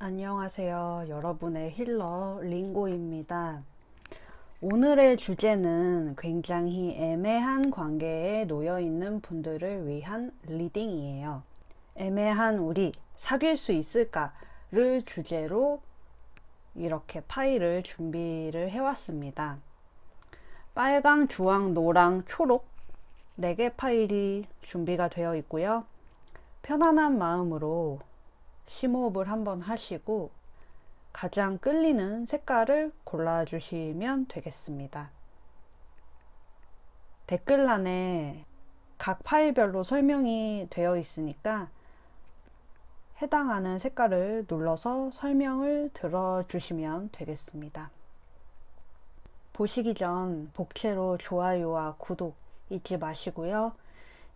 안녕하세요. 여러분의 힐러 링고입니다. 오늘의 주제는 굉장히 애매한 관계에 놓여 있는 분들을 위한 리딩이에요. 애매한 우리 사귈 수 있을까를 주제로 이렇게 파일을 준비를 해왔습니다. 빨강, 주황, 노랑, 초록 4개 파일이 준비가 되어 있고요. 편안한 마음으로 심호흡을 한번 하시고 가장 끌리는 색깔을 골라주시면 되겠습니다. 댓글란에 각 파일별로 설명이 되어 있으니까 해당하는 색깔을 눌러서 설명을 들어주시면 되겠습니다. 보시기 전 복채로 좋아요와 구독 잊지 마시고요.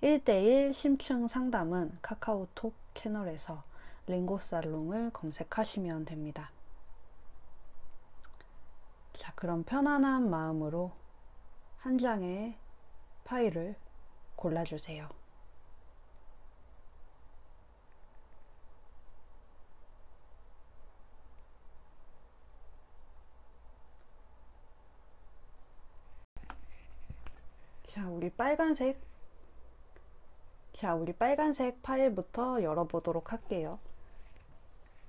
1대1 심층 상담은 카카오톡 채널에서 링고살롱을 검색하시면 됩니다. 자, 그럼 편안한 마음으로 한 장의 파일을 골라주세요. 자, 우리 빨간색 파일부터 열어보도록 할게요.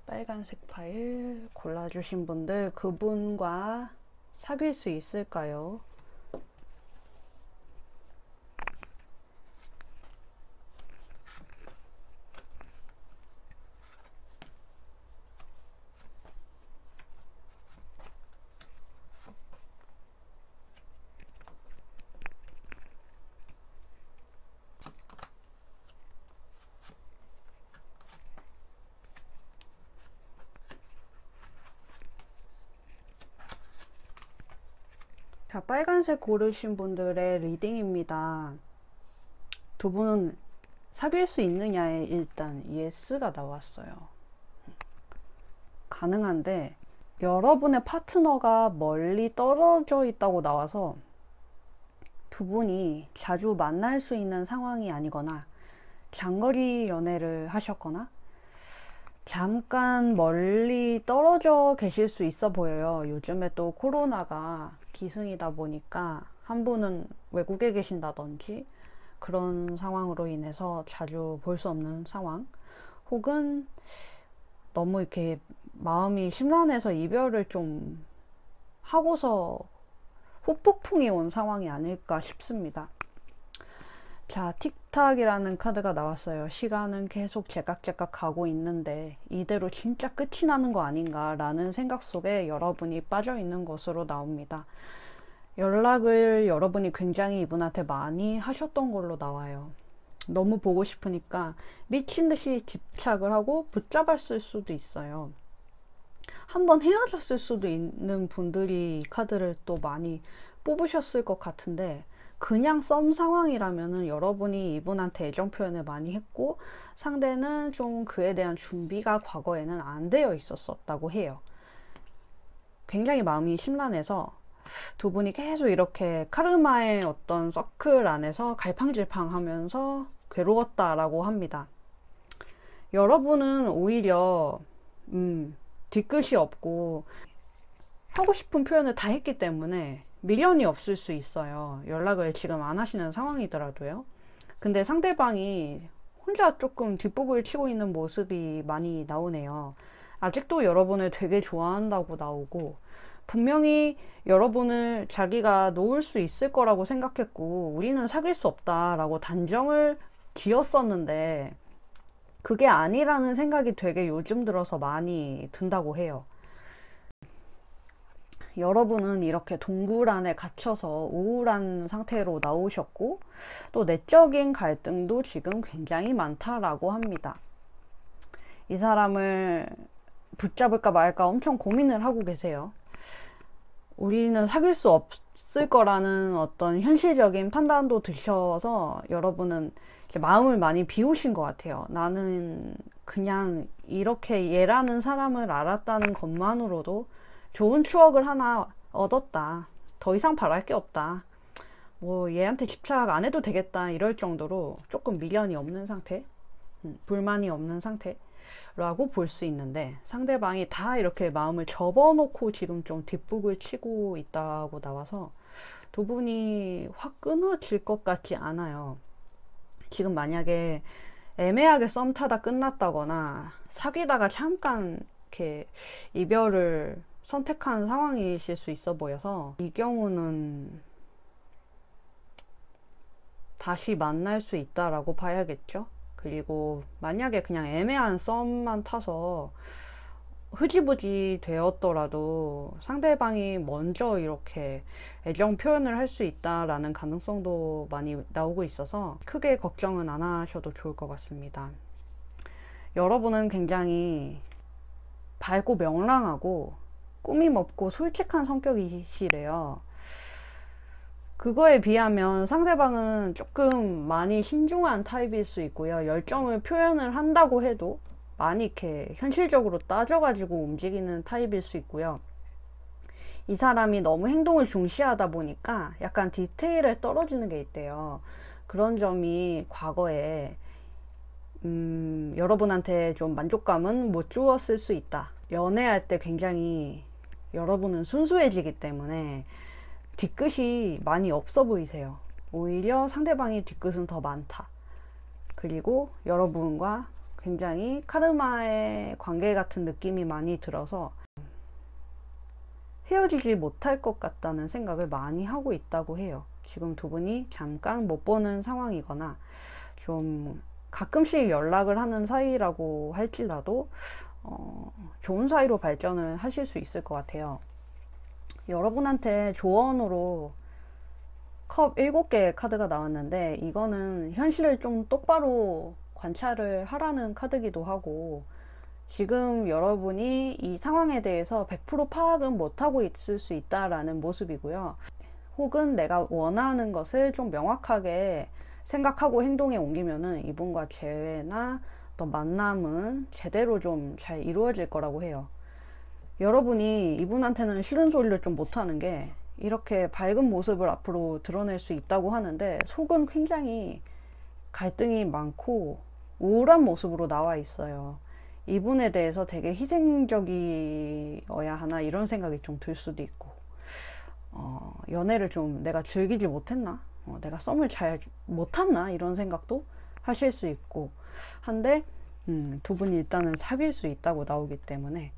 빨간색 파일 골라주신 분들, 그분과 사귈 수 있을까요? 자, 빨간색 고르신 분들의 리딩입니다. 두 분은 사귈 수 있느냐에 일단 예스가 나왔어요. 가능한데 여러분의 파트너가 멀리 떨어져 있다고 나와서 두 분이 자주 만날 수 있는 상황이 아니거나 장거리 연애를 하셨거나 잠깐 멀리 떨어져 계실 수 있어 보여요. 요즘에 또 코로나가 기승이다 보니까 한 분은 외국에 계신다든지 그런 상황으로 인해서 자주 볼 수 없는 상황, 혹은 너무 이렇게 마음이 심란해서 이별을 좀 하고서 후폭풍이 온 상황이 아닐까 싶습니다. 자, 틱탁이라는 카드가 나왔어요. 시간은 계속 제각제각 가고 있는데 이대로 진짜 끝이 나는 거 아닌가 라는 생각 속에 여러분이 빠져 있는 것으로 나옵니다. 연락을 여러분이 굉장히 이분한테 많이 하셨던 걸로 나와요. 너무 보고 싶으니까 미친 듯이 집착을 하고 붙잡았을 수도 있어요. 한번 헤어졌을 수도 있는 분들이 이 카드를 또 많이 뽑으셨을 것 같은데, 그냥 썸 상황이라면은 여러분이 이분한테 애정 표현을 많이 했고 상대는 좀 그에 대한 준비가 과거에는 안 되어 있었다고 해요. 굉장히 마음이 심란해서 두 분이 계속 이렇게 카르마의 어떤 서클 안에서 갈팡질팡 하면서 괴로웠다라고 합니다. 여러분은 오히려 뒤끝이 없고 하고 싶은 표현을 다 했기 때문에 미련이 없을 수 있어요. 연락을 지금 안 하시는 상황이더라도요. 근데 상대방이 혼자 조금 뒷북을 치고 있는 모습이 많이 나오네요. 아직도 여러분을 되게 좋아한다고 나오고, 분명히 여러분을 자기가 놓을 수 있을 거라고 생각했고 우리는 사귈 수 없다라고 단정을 지었었는데 그게 아니라는 생각이 되게 요즘 들어서 많이 든다고 해요. 여러분은 이렇게 동굴 안에 갇혀서 우울한 상태로 나오셨고 또 내적인 갈등도 지금 굉장히 많다라고 합니다. 이 사람을 붙잡을까 말까 엄청 고민을 하고 계세요. 우리는 사귈 수 없을 거라는 어떤 현실적인 판단도 드셔서 여러분은 마음을 많이 비우신 것 같아요. 나는 그냥 이렇게 얘라는 사람을 알았다는 것만으로도 좋은 추억을 하나 얻었다. 더 이상 바랄 게 없다. 뭐 얘한테 집착 안 해도 되겠다. 이럴 정도로 조금 미련이 없는 상태, 불만이 없는 상태. 라고 볼 수 있는데, 상대방이 다 이렇게 마음을 접어놓고 지금 좀 뒷북을 치고 있다고 나와서 두 분이 확 끊어질 것 같지 않아요. 지금 만약에 애매하게 썸 타다 끝났다거나 사귀다가 잠깐 이렇게 이별을 선택한 상황이실 수 있어 보여서, 이 경우는 다시 만날 수 있다라고 봐야겠죠. 그리고 만약에 그냥 애매한 썸만 타서 흐지부지 되었더라도 상대방이 먼저 이렇게 애정 표현을 할 수 있다라는 가능성도 많이 나오고 있어서 크게 걱정은 안 하셔도 좋을 것 같습니다. 여러분은 굉장히 밝고 명랑하고 꾸밈 없고 솔직한 성격이시래요. 그거에 비하면 상대방은 조금 많이 신중한 타입일 수 있고요. 열정을 표현을 한다고 해도 많이 이렇게 현실적으로 따져가지고 움직이는 타입일 수 있고요. 이 사람이 너무 행동을 중시하다 보니까 약간 디테일에 떨어지는 게 있대요. 그런 점이 과거에 여러분한테 좀 만족감은 못 주었을 수 있다. 연애할 때 굉장히 여러분은 순수해지기 때문에 뒤끝이 많이 없어 보이세요. 오히려 상대방이 뒤끝은 더 많다. 그리고 여러분과 굉장히 카르마의 관계 같은 느낌이 많이 들어서 헤어지지 못할 것 같다는 생각을 많이 하고 있다고 해요. 지금 두 분이 잠깐 못 보는 상황이거나 좀 가끔씩 연락을 하는 사이라고 할지라도 좋은 사이로 발전을 하실 수 있을 것 같아요. 여러분한테 조언으로 컵 7개의 카드가 나왔는데, 이거는 현실을 좀 똑바로 관찰을 하라는 카드기도 하고, 지금 여러분이 이 상황에 대해서 100% 파악은 못하고 있을 수 있다라는 모습이고요. 혹은 내가 원하는 것을 좀 명확하게 생각하고 행동에 옮기면은 이분과 재회나 어떤 만남은 제대로 좀 잘 이루어질 거라고 해요. 여러분이 이분한테는 싫은 소리를 좀 못하는 게, 이렇게 밝은 모습을 앞으로 드러낼 수 있다고 하는데 속은 굉장히 갈등이 많고 우울한 모습으로 나와 있어요. 이분에 대해서 되게 희생적이어야 하나 이런 생각이 좀 들 수도 있고, 연애를 좀 내가 즐기지 못했나? 내가 썸을 잘 못 탔나? 이런 생각도 하실 수 있고 한데, 두 분이 일단은 사귈 수 있다고 나오기 때문에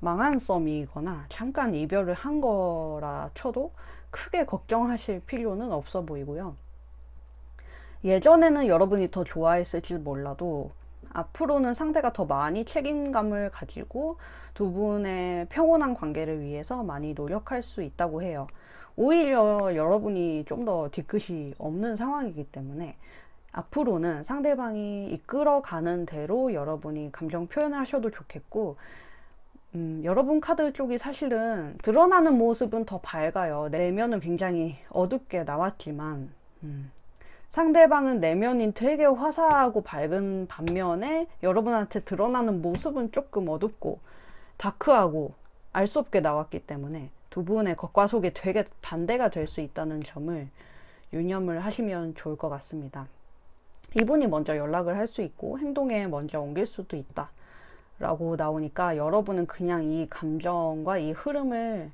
망한 썸이거나 잠깐 이별을 한 거라 쳐도 크게 걱정하실 필요는 없어 보이고요. 예전에는 여러분이 더 좋아했을지 몰라도 앞으로는 상대가 더 많이 책임감을 가지고 두 분의 평온한 관계를 위해서 많이 노력할 수 있다고 해요. 오히려 여러분이 좀 더 뒤끝이 없는 상황이기 때문에 앞으로는 상대방이 이끌어가는 대로 여러분이 감정 표현을 하셔도 좋겠고, 여러분 카드 쪽이 사실은 드러나는 모습은 더 밝아요. 내면은 굉장히 어둡게 나왔지만, 상대방은 내면이 되게 화사하고 밝은 반면에 여러분한테 드러나는 모습은 조금 어둡고 다크하고 알 수 없게 나왔기 때문에 두 분의 겉과 속이 되게 반대가 될 수 있다는 점을 유념을 하시면 좋을 것 같습니다. 이분이 먼저 연락을 할 수 있고 행동에 먼저 옮길 수도 있다 라고 나오니까, 여러분은 그냥 이 감정과 이 흐름을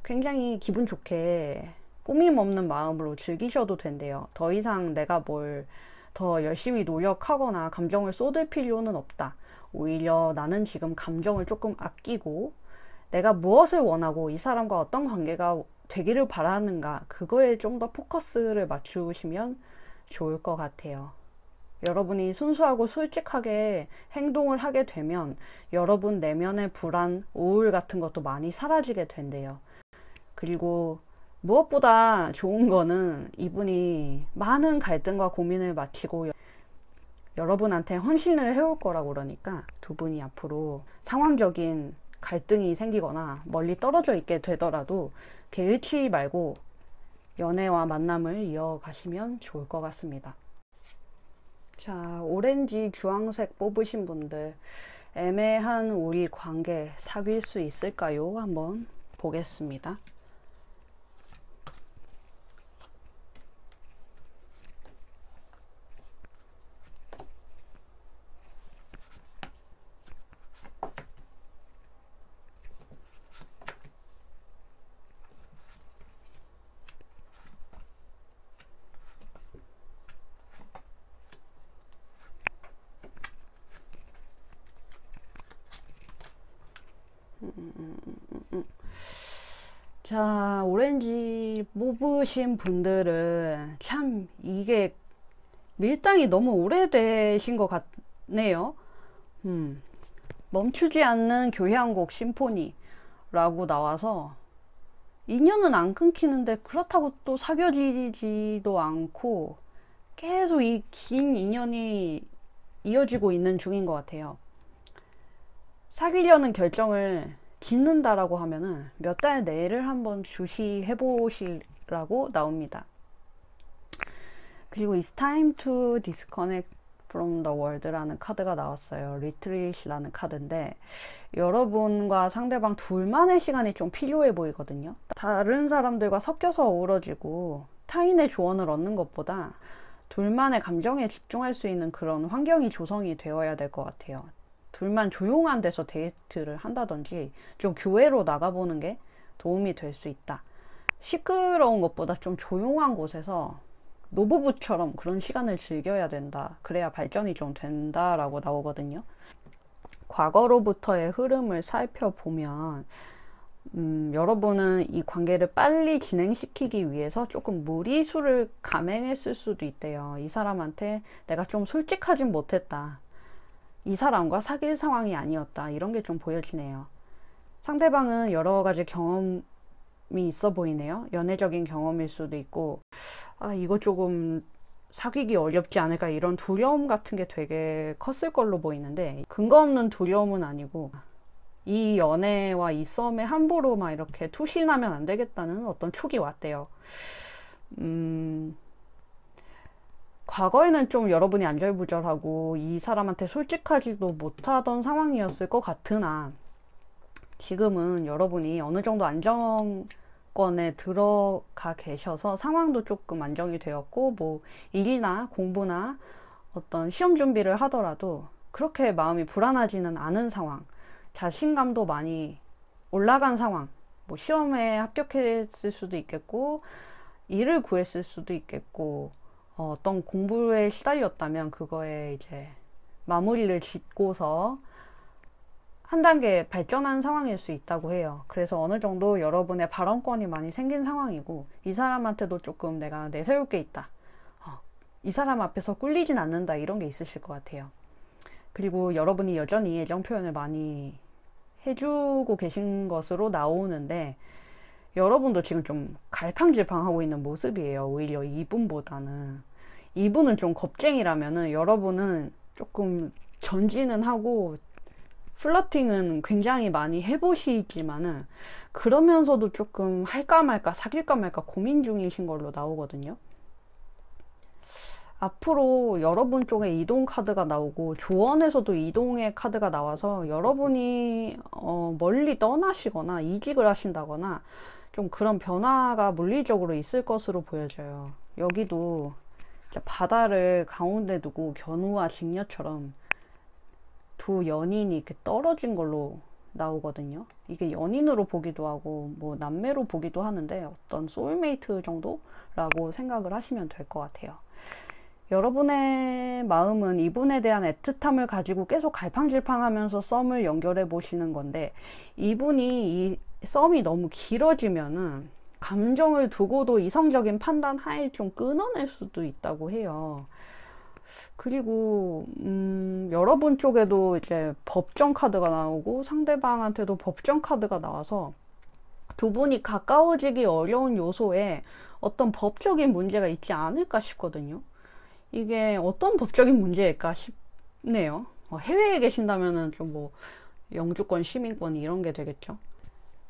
굉장히 기분 좋게 꾸밈 없는 마음으로 즐기셔도 된대요. 더 이상 내가 뭘 더 열심히 노력하거나 감정을 쏟을 필요는 없다. 오히려 나는 지금 감정을 조금 아끼고 내가 무엇을 원하고 이 사람과 어떤 관계가 되기를 바라는가, 그거에 좀 더 포커스를 맞추시면 좋을 것 같아요. 여러분이 순수하고 솔직하게 행동을 하게 되면 여러분 내면의 불안, 우울 같은 것도 많이 사라지게 된대요. 그리고 무엇보다 좋은 거는 이분이 많은 갈등과 고민을 마치고 여러분한테 헌신을 해올 거라고 그러니까, 두 분이 앞으로 상황적인 갈등이 생기거나 멀리 떨어져 있게 되더라도 개의치 말고 연애와 만남을 이어가시면 좋을 것 같습니다. 자, 오렌지 주황색 뽑으신 분들, 애매한 우리 관계 사귈 수 있을까요? 한번 보겠습니다. 자, 오렌지 뽑으신 분들은 참 이게 밀당이 너무 오래되신 것 같네요. 멈추지 않는 교향곡 심포니라고 나와서 인연은 안 끊기는데 그렇다고 또 사귀어지지도 않고 계속 이 긴 인연이 이어지고 있는 중인 것 같아요. 사귀려는 결정을 짓는다라고 하면은 몇 달 내를 한번 주시해 보시라고 나옵니다. 그리고 It's time to disconnect from the world라는 카드가 나왔어요. Retreat라는 카드인데 여러분과 상대방 둘만의 시간이 좀 필요해 보이거든요. 다른 사람들과 섞여서 어우러지고 타인의 조언을 얻는 것보다 둘만의 감정에 집중할 수 있는 그런 환경이 조성이 되어야 될 것 같아요. 둘만 조용한 데서 데이트를 한다든지 좀 교회로 나가보는 게 도움이 될 수 있다. 시끄러운 것보다 좀 조용한 곳에서 노부부처럼 그런 시간을 즐겨야 된다. 그래야 발전이 좀 된다라고 나오거든요. 과거로부터의 흐름을 살펴보면 여러분은 이 관계를 빨리 진행시키기 위해서 조금 무리수를 감행했을 수도 있대요. 이 사람한테 내가 좀 솔직하진 못했다. 이 사람과 사귈 상황이 아니었다. 이런 게 좀 보여지네요. 상대방은 여러 가지 경험이 있어 보이네요. 연애적인 경험일 수도 있고 이거 조금 사귀기 어렵지 않을까 이런 두려움 같은 게 되게 컸을 걸로 보이는데 근거 없는 두려움은 아니고 이 연애와 이 썸에 함부로 막 이렇게 투신하면 안 되겠다는 어떤 촉이 왔대요. 과거에는 좀 여러분이 안절부절하고 이 사람한테 솔직하지도 못하던 상황이었을 것 같으나 지금은 여러분이 어느 정도 안정권에 들어가 계셔서 상황도 조금 안정이 되었고 뭐 일이나 공부나 어떤 시험 준비를 하더라도 그렇게 마음이 불안하지는 않은 상황, 자신감도 많이 올라간 상황, 뭐 시험에 합격했을 수도 있겠고 일을 구했을 수도 있겠고 어떤 공부에 시달렸다면 그거에 이제 마무리를 짓고서 한 단계 발전한 상황일 수 있다고 해요. 그래서 어느 정도 여러분의 발언권이 많이 생긴 상황이고 이 사람한테도 조금 내가 내세울 게 있다. 이 사람 앞에서 꿀리진 않는다. 이런 게 있으실 것 같아요. 그리고 여러분이 여전히 애정 표현을 많이 해주고 계신 것으로 나오는데 여러분도 지금 좀 갈팡질팡하고 있는 모습이에요. 오히려 이분보다는. 이분은 좀 겁쟁이라면은 여러분은 조금 전진은 하고 플러팅은 굉장히 많이 해보시지만은 그러면서도 조금 할까 말까 사귈까 말까 고민 중이신 걸로 나오거든요. 앞으로 여러분 쪽에 이동 카드가 나오고 조언에서도 이동의 카드가 나와서 여러분이 멀리 떠나시거나 이직을 하신다거나 좀 그런 변화가 물리적으로 있을 것으로 보여져요. 여기도 바다를 가운데 두고 견우와 직녀처럼 두 연인이 이렇게 떨어진 걸로 나오거든요. 이게 연인으로 보기도 하고 뭐 남매로 보기도 하는데 어떤 소울메이트 정도라고 생각을 하시면 될 것 같아요. 여러분의 마음은 이분에 대한 애틋함을 가지고 계속 갈팡질팡하면서 썸을 연결해 보시는 건데 이분이 이 썸이 너무 길어지면은 감정을 두고도 이성적인 판단 하에 좀 끊어낼 수도 있다고 해요. 그리고 여러분 쪽에도 이제 법정 카드가 나오고 상대방한테도 법정 카드가 나와서 두 분이 가까워지기 어려운 요소에 어떤 법적인 문제가 있지 않을까 싶거든요. 이게 어떤 법적인 문제일까 싶네요. 해외에 계신다면은 좀 뭐 영주권, 시민권 이런 게 되겠죠.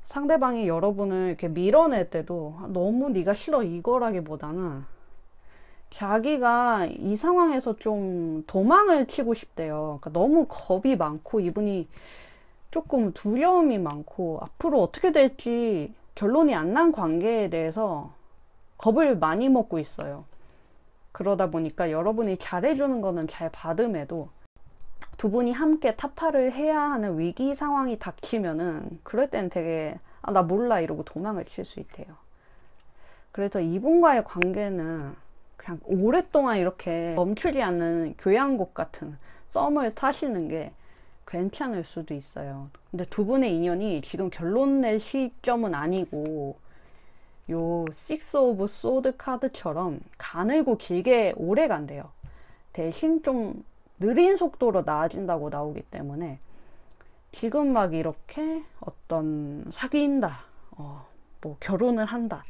상대방이 여러분을 이렇게 밀어낼 때도 너무 네가 싫어 이거라기보다는 자기가 이 상황에서 좀 도망을 치고 싶대요. 그러니까 너무 겁이 많고 이분이 조금 두려움이 많고 앞으로 어떻게 될지 결론이 안 난 관계에 대해서 겁을 많이 먹고 있어요. 그러다 보니까 여러분이 잘해주는 거는 잘 받음에도 두 분이 함께 타파를 해야 하는 위기 상황이 닥치면은 그럴 땐 되게 나 몰라 이러고 도망을 칠 수 있대요. 그래서 이분과의 관계는 그냥 오랫동안 이렇게 멈추지 않는 교향곡 같은 썸을 타시는 게 괜찮을 수도 있어요. 근데 두 분의 인연이 지금 결론 낼 시점은 아니고 요 식스 오브 소드 카드처럼 가늘고 길게 오래 간대요. 대신 좀 느린 속도로 나아진다고 나오기 때문에 지금 막 이렇게 어떤 사귄다, 뭐 결혼을 한다,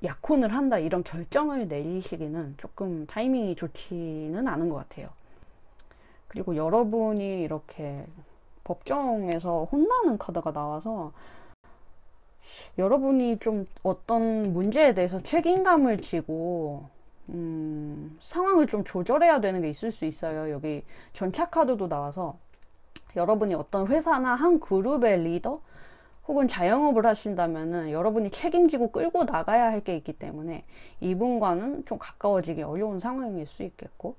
약혼을 한다 이런 결정을 내리시기는 조금 타이밍이 좋지는 않은 것 같아요. 그리고 여러분이 이렇게 법정에서 혼나는 카드가 나와서 여러분이 좀 어떤 문제에 대해서 책임감을 지고 상황을 좀 조절해야 되는 게 있을 수 있어요. 여기 전차 카드도 나와서 여러분이 어떤 회사나 한 그룹의 리더 혹은 자영업을 하신다면은 여러분이 책임지고 끌고 나가야 할 게 있기 때문에 이분과는 좀 가까워지기 어려운 상황일 수 있겠고,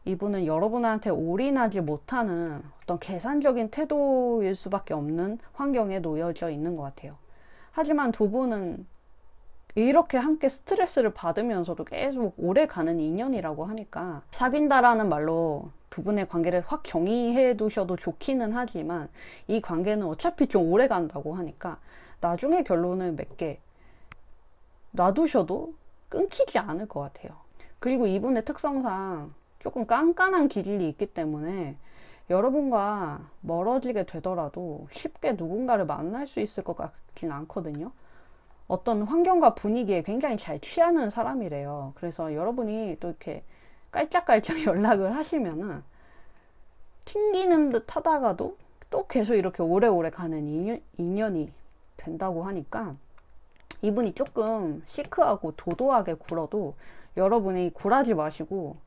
이분은 여러분한테 올인하지 못하는 어떤 계산적인 태도일 수밖에 없는 환경에 놓여져 있는 것 같아요. 하지만 두 분은 이렇게 함께 스트레스를 받으면서도 계속 오래 가는 인연이라고 하니까 사귄다라는 말로 두 분의 관계를 확 정의해 두셔도 좋기는 하지만 이 관계는 어차피 좀 오래 간다고 하니까 나중에 결론을 맺게 놔두셔도 끊기지 않을 것 같아요. 그리고 이분의 특성상 조금 깐깐한 기질이 있기 때문에 여러분과 멀어지게 되더라도 쉽게 누군가를 만날 수 있을 것 같진 않거든요. 어떤 환경과 분위기에 굉장히 잘 취하는 사람이래요. 그래서 여러분이 또 이렇게 깔짝깔짝 연락을 하시면은 튕기는 듯 하다가도 또 계속 이렇게 오래오래 가는 인연이 된다고 하니까 이분이 조금 시크하고 도도하게 굴어도 여러분이 굴하지 마시고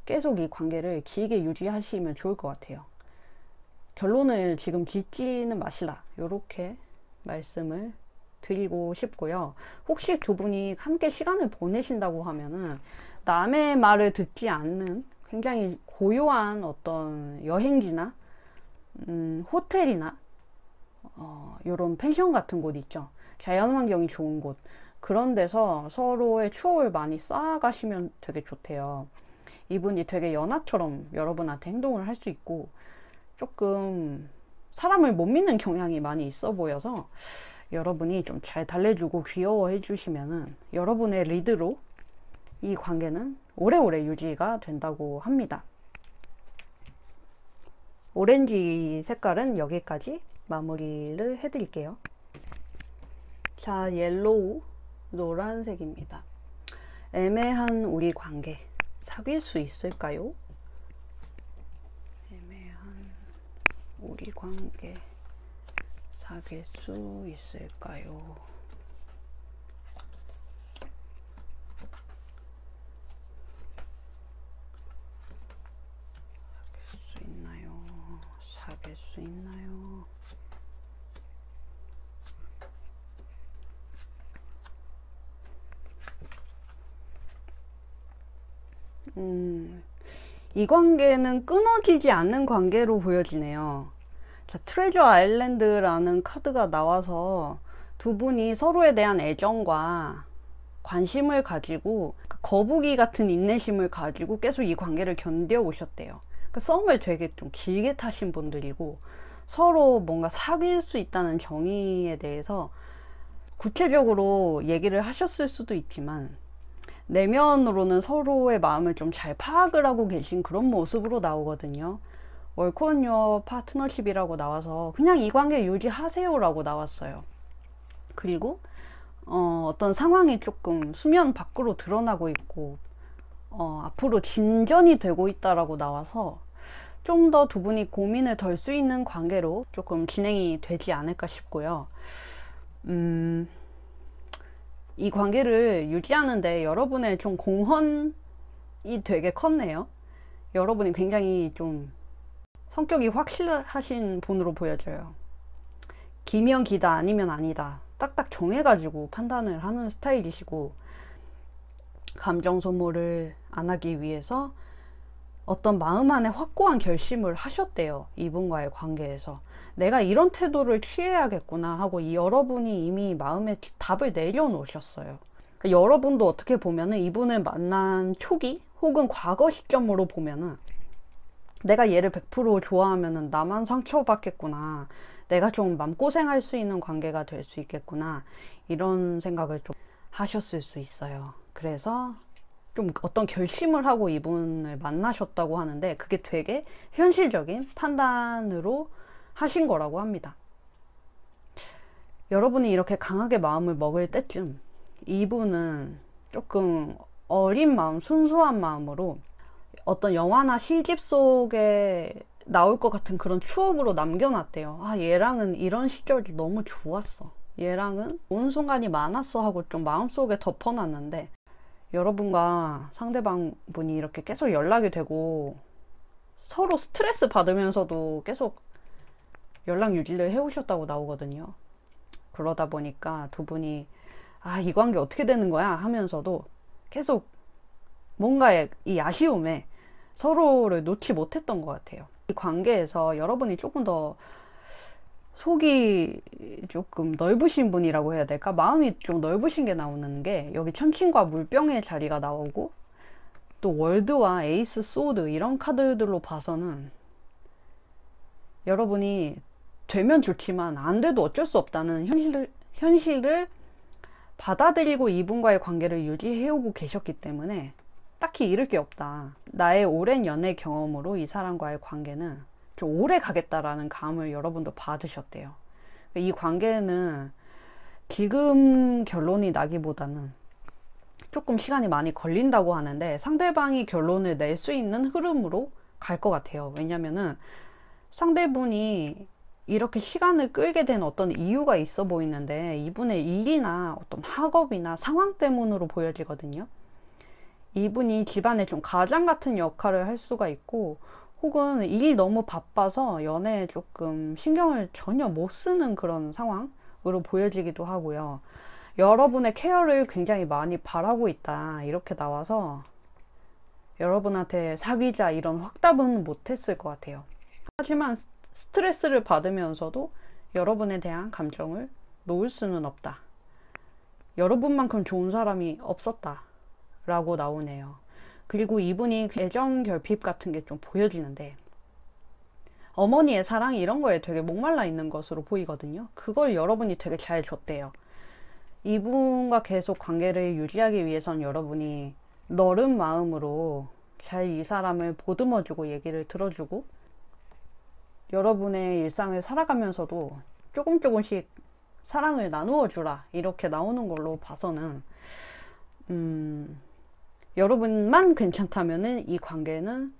계속 이 관계를 길게 유지하시면 좋을 것 같아요. 결론을 지금 짓지는 마시라, 이렇게 말씀을 드리고 싶고요. 혹시 두 분이 함께 시간을 보내신다고 하면은 남의 말을 듣지 않는 굉장히 고요한 어떤 여행지나 호텔이나 이런 펜션 같은 곳 있죠. 자연환경이 좋은 곳, 그런 데서 서로의 추억을 많이 쌓아가시면 되게 좋대요. 이분이 되게 연하처럼 여러분한테 행동을 할 수 있고 조금 사람을 못 믿는 경향이 많이 있어 보여서 여러분이 좀 잘 달래주고 귀여워해 주시면은 여러분의 리드로 이 관계는 오래오래 유지가 된다고 합니다. 오렌지 색깔은 여기까지 마무리를 해드릴게요. 자, 옐로우, 노란색입니다. 애매한 우리 관계, 사귈 수 있을까요? 애매한 우리 관계, 사귈 수 있을까요? 사귈 수 있나요? 이 관계는 끊어지지 않는 관계로 보여지네요. 자, 트레저 아일랜드라는 카드가 나와서 두 분이 서로에 대한 애정과 관심을 가지고 거북이 같은 인내심을 가지고 계속 이 관계를 견뎌 오셨대요. 그러니까 썸을 되게 좀 길게 타신 분들이고 서로 뭔가 사귈 수 있다는 정의에 대해서 구체적으로 얘기를 하셨을 수도 있지만 내면으로는 서로의 마음을 좀 잘 파악을 하고 계신 그런 모습으로 나오거든요. Work on your partnership이라고 나와서 그냥 이 관계 유지하세요 라고 나왔어요. 그리고 어떤 상황이 조금 수면 밖으로 드러나고 있고 앞으로 진전이 되고 있다라고 나와서 좀 더 두 분이 고민을 덜 수 있는 관계로 조금 진행이 되지 않을까 싶고요. 이 관계를 유지하는데 여러분의 좀 공헌이 되게 컸네요. 여러분이 굉장히 좀 성격이 확실하신 분으로 보여져요. 기면 기다, 아니면 아니다. 딱딱 정해가지고 판단을 하는 스타일이시고 감정 소모를 안 하기 위해서 어떤 마음 안에 확고한 결심을 하셨대요. 이분과의 관계에서 내가 이런 태도를 취해야겠구나 하고 여러분이 이미 마음에 답을 내려놓으셨어요. 그러니까 여러분도 어떻게 보면은 이분을 만난 초기 혹은 과거 시점으로 보면은 내가 얘를 100% 좋아하면은 나만 상처받겠구나. 내가 좀 맘고생할 수 있는 관계가 될 수 있겠구나. 이런 생각을 좀 하셨을 수 있어요. 그래서 좀 어떤 결심을 하고 이분을 만나셨다고 하는데 그게 되게 현실적인 판단으로 하신 거라고 합니다. 여러분이 이렇게 강하게 마음을 먹을 때쯤 이분은 조금 어린 마음, 순수한 마음으로 어떤 영화나 시집 속에 나올 것 같은 그런 추억으로 남겨놨대요. 아, 얘랑은 이런 시절이 너무 좋았어. 얘랑은 좋은 순간이 많았어 하고 좀 마음속에 덮어놨는데 여러분과 상대방 분이 이렇게 계속 연락이 되고 서로 스트레스 받으면서도 계속 연락 유지를 해오셨다고 나오거든요. 그러다 보니까 두 분이 아, 이 관계 어떻게 되는 거야 하면서도 계속 뭔가의 이 아쉬움에 서로를 놓지 못했던 것 같아요. 이 관계에서 여러분이 조금 더 속이 조금 넓으신 분이라고 해야 될까? 마음이 좀 넓으신 게 나오는 게 여기 천칭과 물병의 자리가 나오고 또 월드와 에이스 소드 이런 카드들로 봐서는 여러분이 되면 좋지만 안 돼도 어쩔 수 없다는 현실을 받아들이고 이분과의 관계를 유지해오고 계셨기 때문에 딱히 잃을 게 없다. 나의 오랜 연애 경험으로 이 사람과의 관계는 좀 오래 가겠다라는 감을 여러분도 받으셨대요. 이 관계는 지금 결론이 나기보다는 조금 시간이 많이 걸린다고 하는데 상대방이 결론을 낼 수 있는 흐름으로 갈 것 같아요. 왜냐면은 상대분이 이렇게 시간을 끌게 된 어떤 이유가 있어 보이는데 이분의 일이나 어떤 학업이나 상황 때문으로 보여지거든요. 이분이 집안에 좀 가장 같은 역할을 할 수가 있고 혹은 일이 너무 바빠서 연애에 조금 신경을 전혀 못 쓰는 그런 상황으로 보여지기도 하고요. 여러분의 케어를 굉장히 많이 바라고 있다 이렇게 나와서 여러분한테 사귀자 이런 확답은 못했을 것 같아요. 하지만 스트레스를 받으면서도 여러분에 대한 감정을 놓을 수는 없다. 여러분만큼 좋은 사람이 없었다 라고 나오네요. 그리고 이분이 애정 결핍 같은 게 좀 보여지는데 어머니의 사랑 이런 거에 되게 목말라 있는 것으로 보이거든요. 그걸 여러분이 되게 잘 줬대요. 이분과 계속 관계를 유지하기 위해선 여러분이 너른 마음으로 잘 이 사람을 보듬어주고 얘기를 들어주고 여러분의 일상을 살아가면서도 조금씩 사랑을 나누어 주라 이렇게 나오는 걸로 봐서는 여러분만 괜찮다면은 이 관계는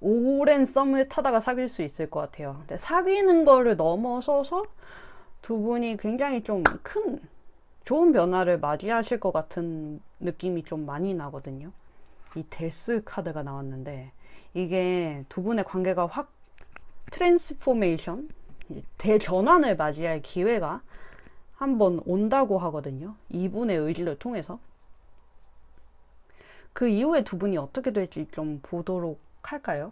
오랜 썸을 타다가 사귈 수 있을 것 같아요. 근데 사귀는 거를 넘어서서 두 분이 굉장히 좀 큰 좋은 변화를 맞이하실 것 같은 느낌이 좀 많이 나거든요. 이 데스 카드가 나왔는데 이게 두 분의 관계가 확 트랜스포메이션 대전환을 맞이할 기회가 한번 온다고 하거든요. 이분의 의지를 통해서. 그 이후에 두 분이 어떻게 될지 좀 보도록 할까요?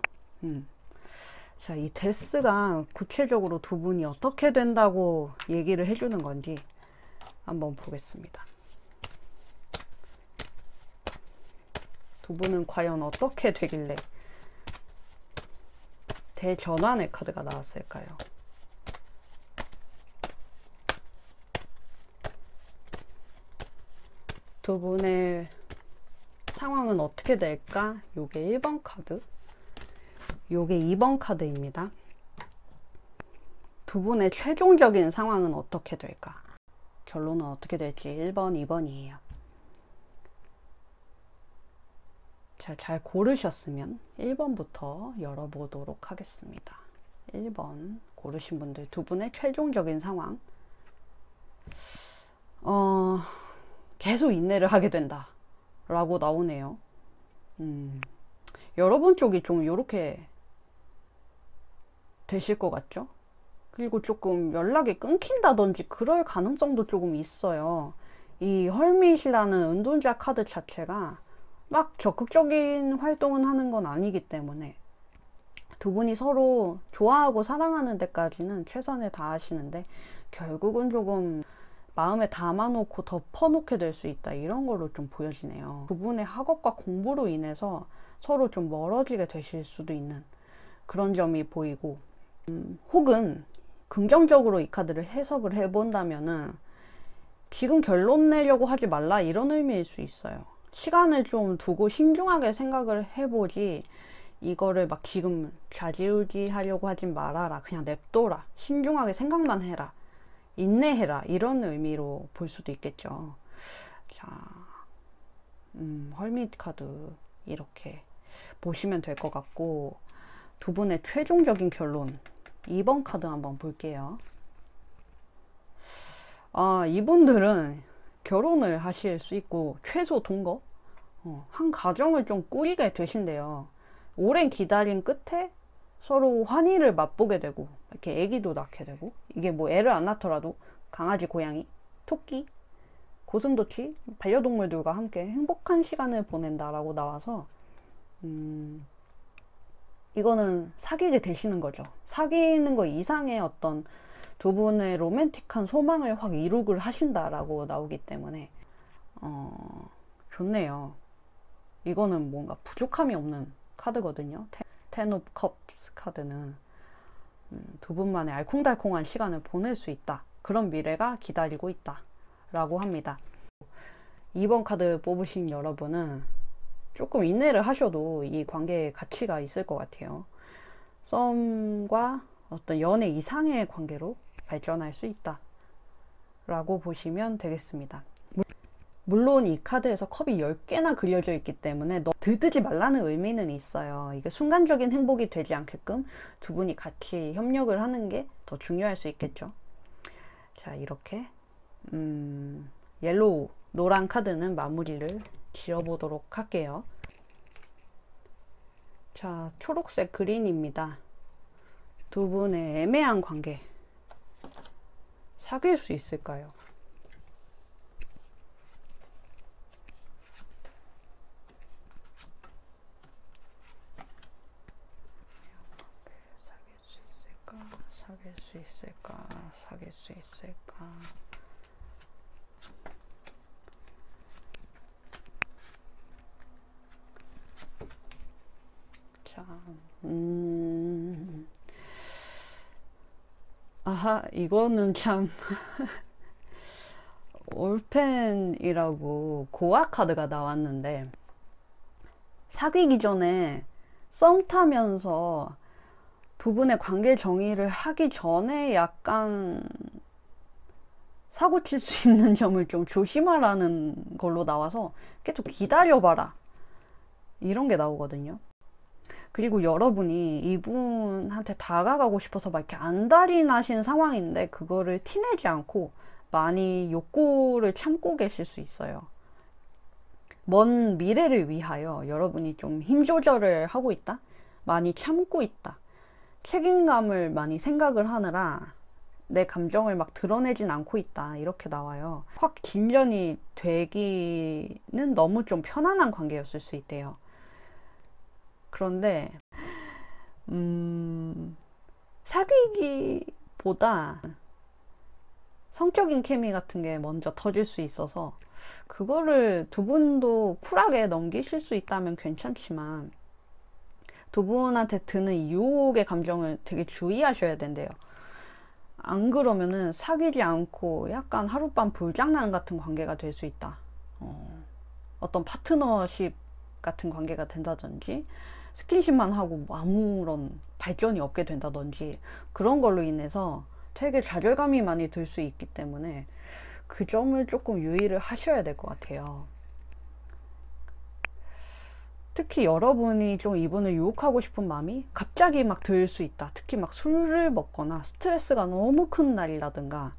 자, 이 데스가 구체적으로 두 분이 어떻게 된다고 얘기를 해주는 건지 한번 보겠습니다. 두 분은 과연 어떻게 되길래 대전환의 카드가 나왔을까요? 두 분의 상황은 어떻게 될까? 요게 1번 카드, 요게 2번 카드입니다. 두 분의 최종적인 상황은 어떻게 될까? 결론은 어떻게 될지 1번, 2번이에요. 자, 잘 고르셨으면 1번부터 열어보도록 하겠습니다. 1번 고르신 분들 두 분의 최종적인 상황. 계속 인내를 하게 된다 라고 나오네요. 여러분 쪽이 좀 이렇게 되실 것 같죠? 그리고 조금 연락이 끊긴다든지 그럴 가능성도 조금 있어요. 이 헐밋이라는 은둔자 카드 자체가 막 적극적인 활동은 하는 건 아니기 때문에 두 분이 서로 좋아하고 사랑하는 데까지는 최선을 다하시는데 결국은 조금 마음에 담아놓고 덮어놓게 될 수 있다 이런 걸로 좀 보여지네요. 두 분의 학업과 공부로 인해서 서로 좀 멀어지게 되실 수도 있는 그런 점이 보이고, 혹은 긍정적으로 이 카드를 해석을 해본다면은 지금 결론 내려고 하지 말라, 이런 의미일 수 있어요. 시간을 좀 두고 신중하게 생각을 해보지, 이거를 막 지금 좌지우지 하려고 하지 말아라, 그냥 냅둬라, 신중하게 생각만 해라, 인내해라, 이런 의미로 볼 수도 있겠죠. 자, 헐밋 카드 이렇게 보시면 될 것 같고, 두 분의 최종적인 결론 2번 카드 한번 볼게요. 이분들은 결혼을 하실 수 있고 최소 동거, 한 가정을 좀 꾸리게 되신대요. 오랜 기다림 끝에 서로 환희를 맛보게 되고, 이렇게 아기도 낳게 되고, 이게 뭐 애를 안 낳더라도 강아지, 고양이, 토끼, 고슴도치, 반려동물들과 함께 행복한 시간을 보낸다라고 나와서, 이거는 사귀게 되시는 거죠. 사귀는 거 이상의 어떤 두 분의 로맨틱한 소망을 확 이루길 하신다라고 나오기 때문에 좋네요. 이거는 뭔가 부족함이 없는 카드거든요. 텐 오브 컵스 카드는 두 분만의 알콩달콩한 시간을 보낼 수 있다, 그런 미래가 기다리고 있다 라고 합니다. 2번 카드 뽑으신 여러분은 조금 인내를 하셔도 이 관계에 가치가 있을 것 같아요. 썸과 어떤 연애 이상의 관계로 발전할 수 있다 라고 보시면 되겠습니다. 물론 이 카드에서 컵이 10개나 그려져 있기 때문에 들뜨지 말라는 의미는 있어요. 이게 순간적인 행복이 되지 않게끔 두 분이 같이 협력을 하는 게 더 중요할 수 있겠죠. 자, 이렇게 옐로우, 노란 카드는 마무리를 지어보도록 할게요. 자, 초록색 그린입니다. 두 분의 애매한 관계, 사귈 수 있을까요? 사귈 수 있을까? 사귈 수 있을까? 자, 아하, 이거는 참 올펜이라고 고아 카드가 나왔는데, 사귀기 전에 썸 타면서 두 분의 관계 정의를 하기 전에 약간 사고 칠 수 있는 점을 좀 조심하라는 걸로 나와서 계속 기다려봐라, 이런 게 나오거든요. 그리고 여러분이 이분한테 다가가고 싶어서 막 이렇게 안달이 나신 상황인데 그거를 티내지 않고 많이 욕구를 참고 계실 수 있어요. 먼 미래를 위하여 여러분이 좀 힘 조절을 하고 있다, 많이 참고 있다, 책임감을 많이 생각을 하느라 내 감정을 막 드러내진 않고 있다, 이렇게 나와요. 확 진전이 되기는 너무 좀 편안한 관계였을 수 있대요. 그런데 사귀기보다 성적인 케미 같은 게 먼저 터질 수 있어서 그거를 두 분도 쿨하게 넘기실 수 있다면 괜찮지만, 두 분한테 드는 유혹의 감정을 되게 주의하셔야 된대요. 안 그러면은 사귀지 않고 약간 하룻밤 불장난 같은 관계가 될 수 있다. 어떤 파트너십 같은 관계가 된다든지, 스킨십만 하고 아무런 발전이 없게 된다든지, 그런 걸로 인해서 되게 좌절감이 많이 들 수 있기 때문에 그 점을 조금 유의를 하셔야 될 것 같아요. 특히 여러분이 좀 이분을 유혹하고 싶은 마음이 갑자기 막 들 수 있다. 특히 막 술을 먹거나 스트레스가 너무 큰 날이라든가,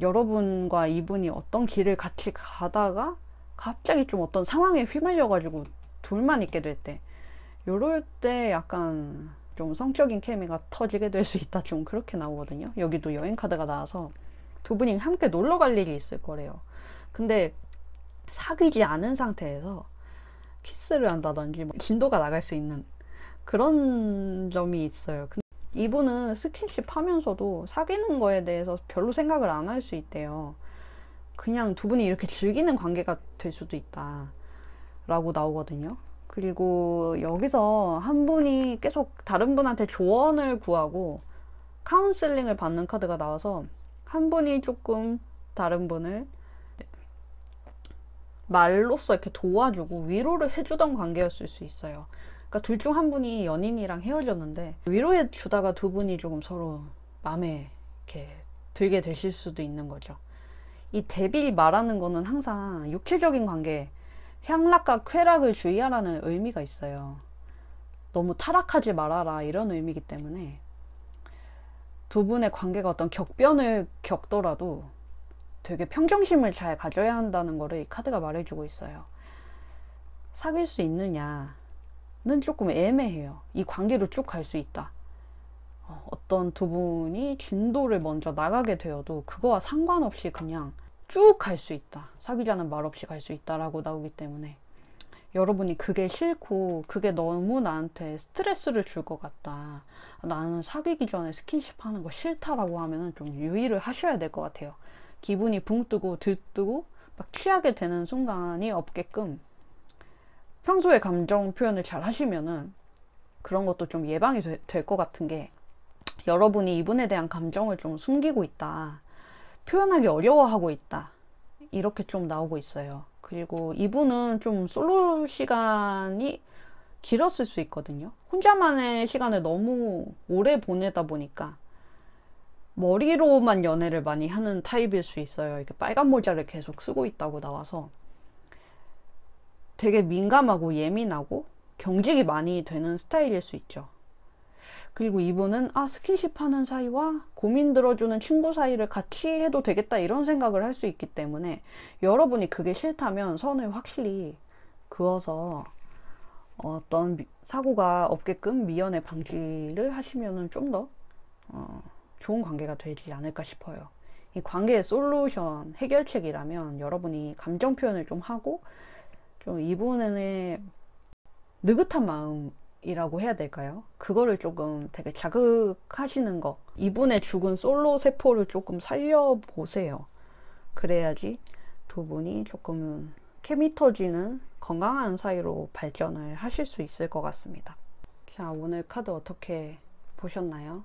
여러분과 이분이 어떤 길을 같이 가다가 갑자기 좀 어떤 상황에 휘말려가지고 둘만 있게 될 때, 요럴 때 약간 좀 성적인 케미가 터지게 될 수 있다, 좀 그렇게 나오거든요. 여기도 여행 카드가 나와서 두 분이 함께 놀러 갈 일이 있을 거래요. 근데 사귀지 않은 상태에서 키스를 한다든지 진도가 나갈 수 있는 그런 점이 있어요. 근데 이분은 스킨십 하면서도 사귀는 거에 대해서 별로 생각을 안 할 수 있대요. 그냥 두 분이 이렇게 즐기는 관계가 될 수도 있다 라고 나오거든요. 그리고 여기서 한 분이 계속 다른 분한테 조언을 구하고 카운슬링을 받는 카드가 나와서 한 분이 조금 다른 분을 말로써 이렇게 도와주고 위로를 해주던 관계였을 수 있어요. 그러니까 둘 중 한 분이 연인이랑 헤어졌는데 위로해 주다가 두 분이 조금 서로 마음에 이렇게 들게 되실 수도 있는 거죠. 이 데빌 말하는 거는 항상 육체적인 관계, 향락과 쾌락을 주의하라는 의미가 있어요. 너무 타락하지 말아라 이런 의미이기 때문에 두 분의 관계가 어떤 격변을 겪더라도 되게 평정심을 잘 가져야 한다는 거를 이 카드가 말해주고 있어요. 사귈 수 있느냐는 조금 애매해요. 이 관계로 쭉 갈 수 있다. 어떤 두 분이 진도를 먼저 나가게 되어도 그거와 상관없이 그냥 쭉 갈 수 있다. 사귀자는 말 없이 갈 수 있다라고 나오기 때문에 여러분이 그게 싫고 그게 너무 나한테 스트레스를 줄 것 같다. 나는 사귀기 전에 스킨십 하는 거 싫다라고 하면은 좀 유의를 하셔야 될 것 같아요. 기분이 붕 뜨고 들뜨고 막 취하게 되는 순간이 없게끔 평소에 감정 표현을 잘 하시면은 그런 것도 좀 예방이 될 것 같은 게 여러분이 이분에 대한 감정을 좀 숨기고 있다. 표현하기 어려워하고 있다. 이렇게 좀 나오고 있어요. 그리고 이분은 좀 솔로 시간이 길었을 수 있거든요. 혼자만의 시간을 너무 오래 보내다 보니까 머리로만 연애를 많이 하는 타입일 수 있어요. 이렇게 빨간 모자를 계속 쓰고 있다고 나와서 되게 민감하고 예민하고 경직이 많이 되는 스타일일 수 있죠. 그리고 이분은 스킨십 하는 사이와 고민 들어주는 친구 사이를 같이 해도 되겠다 이런 생각을 할 수 있기 때문에 여러분이 그게 싫다면 선을 확실히 그어서 어떤 사고가 없게끔 미연에 방지를 하시면은 좀 더 좋은 관계가 되지 않을까 싶어요. 이 관계의 솔루션, 해결책이라면 여러분이 감정 표현을 좀 하고 좀 이분의 느긋한 마음이라고 해야 될까요? 그거를 조금 되게 자극하시는 거. 이분의 죽은 솔로 세포를 조금 살려보세요. 그래야지 두 분이 조금 케미 터지는 건강한 사이로 발전을 하실 수 있을 것 같습니다. 자, 오늘 카드 어떻게 보셨나요?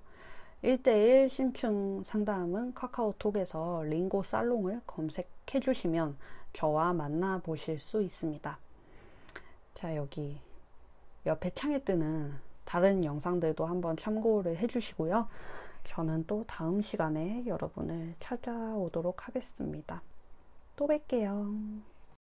1대1 심층 상담은 카카오톡에서 링고 살롱을 검색해 주시면 저와 만나 보실 수 있습니다. 자, 여기 옆에 창에 뜨는 다른 영상들도 한번 참고를 해 주시고요. 저는 또 다음 시간에 여러분을 찾아오도록 하겠습니다. 또 뵐게요.